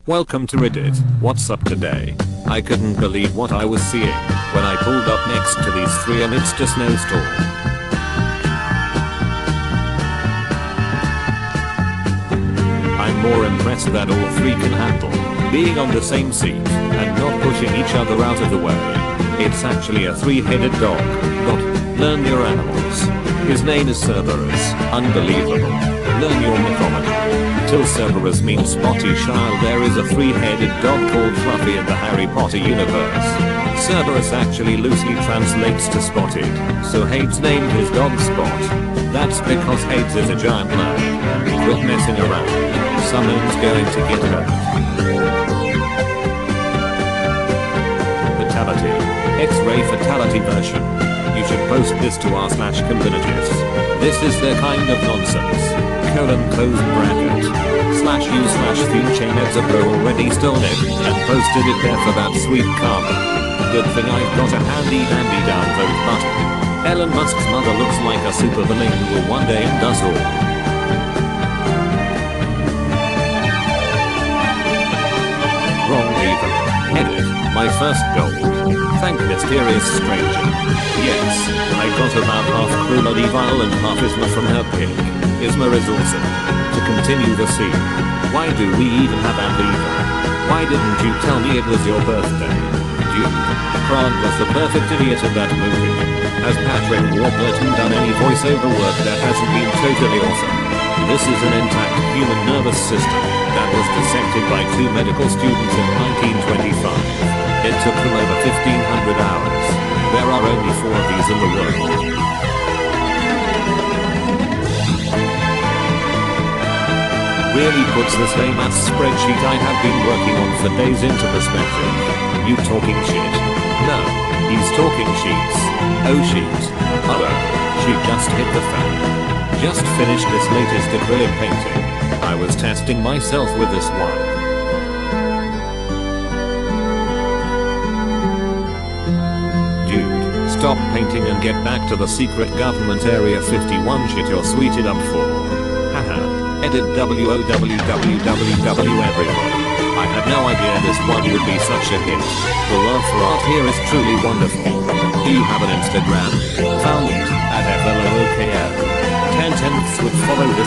Welcome to Reddit. What's up today? I couldn't believe what I was seeing when I pulled up next to these three amidst a snowstorm. I'm more impressed that all three can handle being on the same seat and not pushing each other out of the way. It's actually a three-headed dog. Learn your animals. His name is Cerberus. Unbelievable. Learn your mythology. Till Cerberus means spotty child, there is a three-headed dog called Fluffy in the Harry Potter universe. Cerberus actually loosely translates to spotted, so Hades named his dog Spot. That's because Hades is a giant nerd. Quit messing around. Someone's going to get hurt. Fatality. X-ray fatality version. You should post this to r/communities. This is their kind of nonsense. Close bracket. /u/theme chain Edzabro already stole it and posted it there for that sweet karma. Good thing I've got a handy dandy downvote button. Elon Musk's mother looks like a supervillain who will one day end us all. Wrong even. Edit. My first goal. Thank mysterious stranger. Yes, I got about half Cruelty Vile and half Isma from her pig. Isma is awesome. To continue the scene. Why do we even have Amliva? Why didn't you tell me it was your birthday? Dude, Kran was the perfect idiot in that movie. Has Patrick Warburton done any voiceover work that hasn't been totally awesome? This is an intact human nervous system that was dissected by two medical students in 1925. It took them over 1,500 hours. There are only 4 of these in the world. Really puts this lame-ass spreadsheet I have been working on for days into perspective. You talking shit? No, he's talking sheets. Oh sheet. She just hit the fan. Just finished this latest acrylic painting. I was testing myself with this one. Dude, stop painting and get back to the secret government area 51 shit you're sweeted up for. Haha. Edit WOWWWW everybody. I had no idea this one would be such a hit. The love for art here is truly wonderful. Do you have an Instagram? Found it at FLOOKL. 10/10ths would follow this.